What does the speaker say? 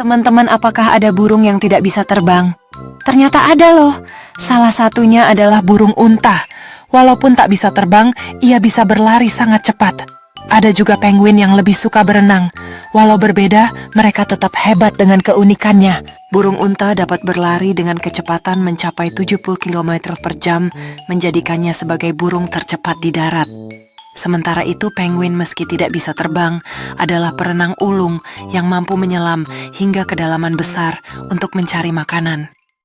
Teman-teman, apakah ada burung yang tidak bisa terbang? Ternyata ada loh. Salah satunya adalah burung unta. Walaupun tak bisa terbang, ia bisa berlari sangat cepat. Ada juga penguin yang lebih suka berenang. Walau berbeda, mereka tetap hebat dengan keunikannya. Burung unta dapat berlari dengan kecepatan mencapai 70 km per jam, menjadikannya sebagai burung tercepat di darat. Sementara itu, penguin meski tidak bisa terbang, adalah perenang ulung yang mampu menyelam hingga kedalaman besar untuk mencari makanan.